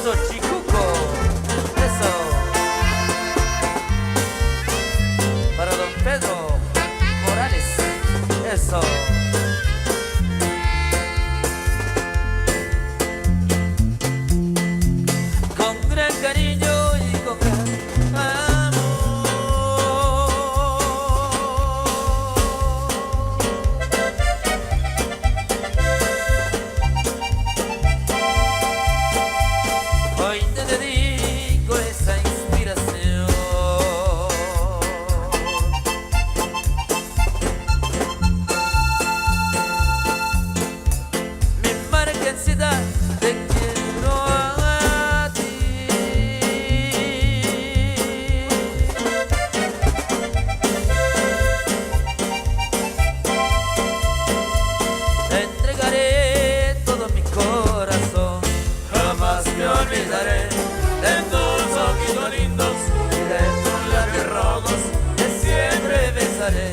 Eso, Chicuco. Eso. Para don Pedro Morales. Eso. Con gran cariño y con gran amor. Hoy te dedico esa inspiración. Mi marca ansiedad, te quiero a ti. Te entregaré todo mi corazón. Jamás me olvidaré de tus ojitos lindos y de tus labios rojos que siempre besaré.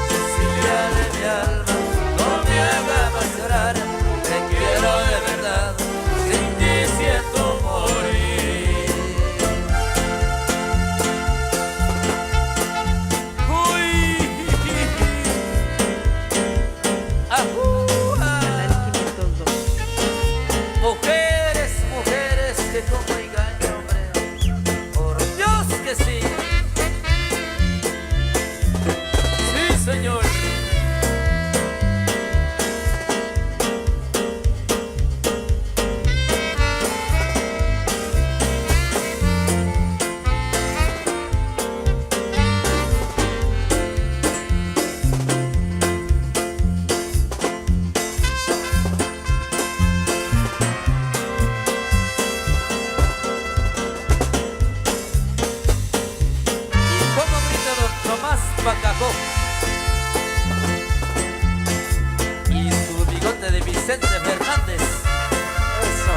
Cecilia de mi alma, no me hagas más llorar. Te quiero de verdad, sin ti siento morir. Uy, ajúa. Mujeres, mujeres que como engaño, hombre, por Dios que sí. Sí, señor. Y como grita don Tomás Bacacó y su bigote de Vicente Fernández. Eso.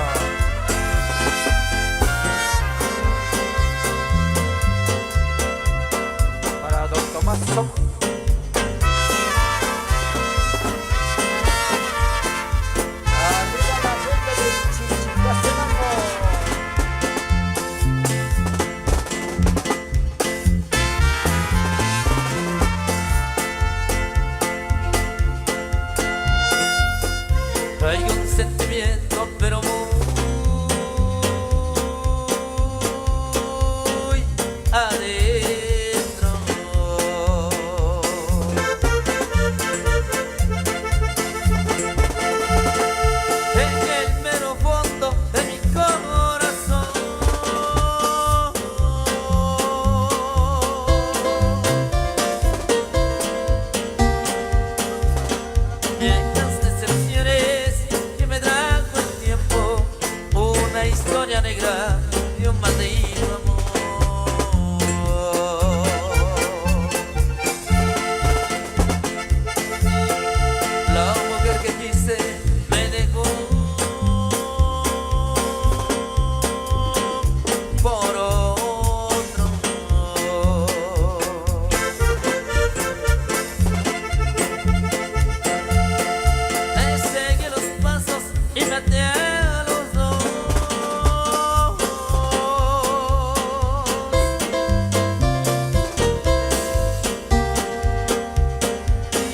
Para don Tomás Soco. Arriba la gente de Chichicastenango. Traigo un sentimiento pero muy adentro. En el mero fondo de mi corazón. Estas decepciones que me trajo el tiempo, una historia negra de un maldito amor. La mujer que quise me dejó por otro. Me seguí los pasos y maté a los dos.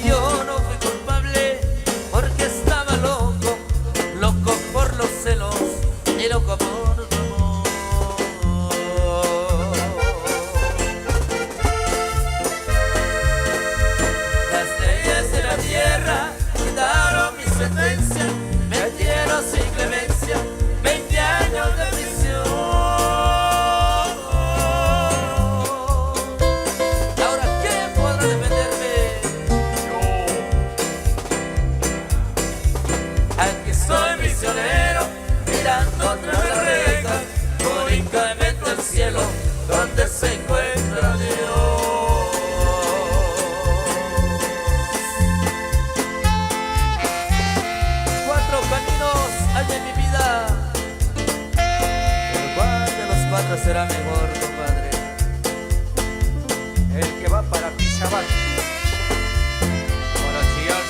Yo no fui culpable porque estaba loco, loco por los celos y loco por tu amor. Las leyes de la tierra quitaron mi sentencia, me dieron sin clemencia 20 años de prisión. Ahora, ¿quién podrá defenderme? Aquí soy misionero, mirando otra vez reja, únicamente al cielo, donde se encuentra Dios. Cuatro caminos hay en mi vida, pero ¿cuál de los cuatro será mejor, compadre? El que va para Pichabal. Para chillar.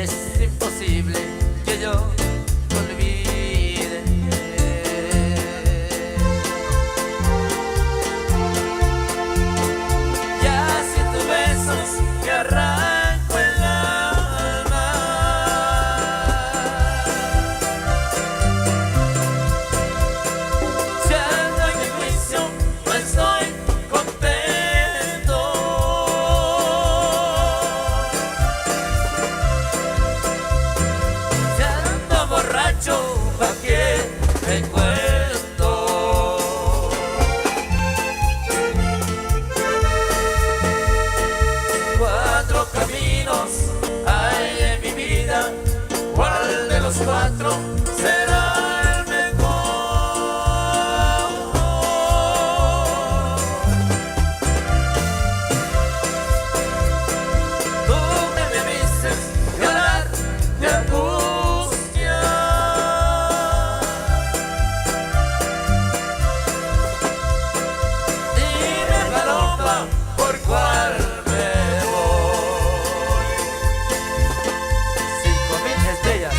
es imposible que yo te olvide. Ya sin tus besos me arranco el alma. Si ando en mi juicio no estoy contento. Si ando borracho, ¿pa' qué te cuento? Cuatro caminos hay en mi vida, ¿cuál de los cuatro será el mejor? Tú me haces llorar de angustia. Dime, paloma, ¿por cuál me voy? 5000 estrellas.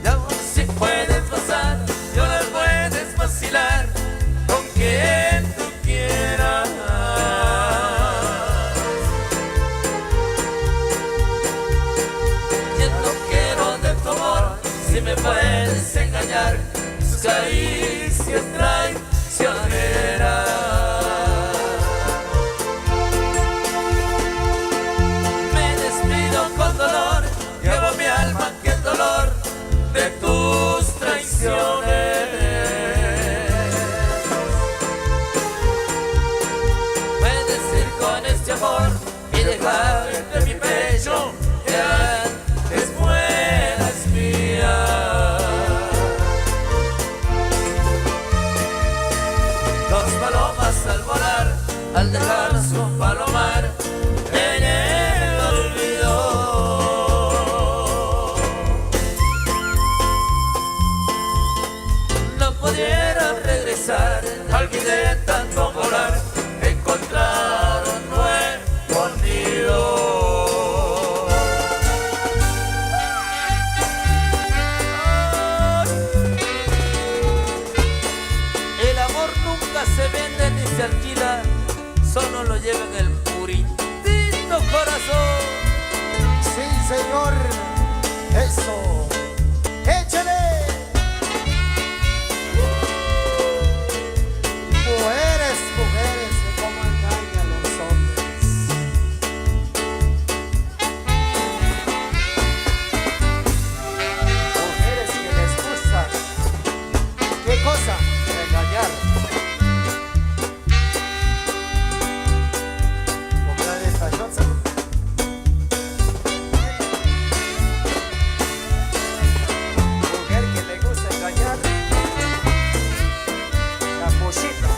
Y aún si puedes pasar, yo las puedes vacilar con quien tú quieras. Yo no quiero de tu amor, si me puedes engañar, sus caricias traicioneras. Me despido con dolor, llevo mi alma que el dolor de tus traiciones. Puedes ir con este amor y dejar de mi pecho que antes fueras mía. Dos palomas al volar, al dejar su palomar en el olvido. No pudiera regresar, olvidé tanto volar, encontrar un nuevo nido. El amor nunca se vende ni se alquila, solo lo lleva en el puritito corazón. Sí, señor. Eso. Échale. Mujeres, mujeres, que cómo engañan los hombres. Mujeres que les gusta. ¿Qué cosa? Engañar. Comprar esta shotza. Mujer que le gusta engañar. La pochita.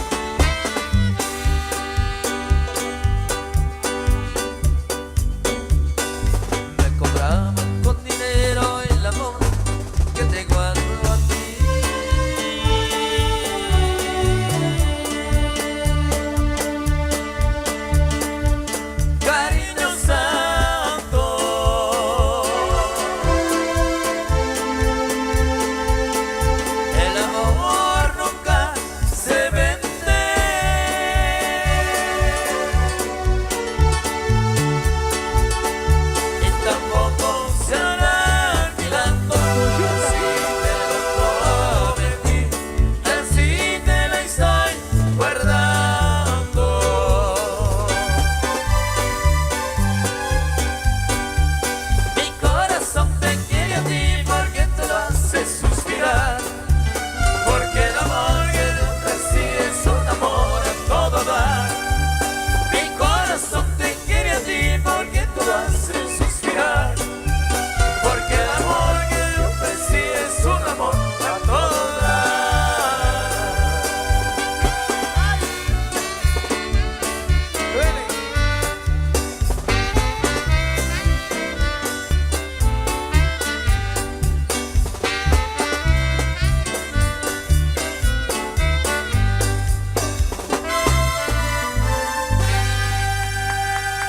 Me cobraban con dinero el amor que te guardo a ti.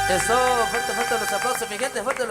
Eso, fuerte, fuerte los aplausos, mi gente, fuerte.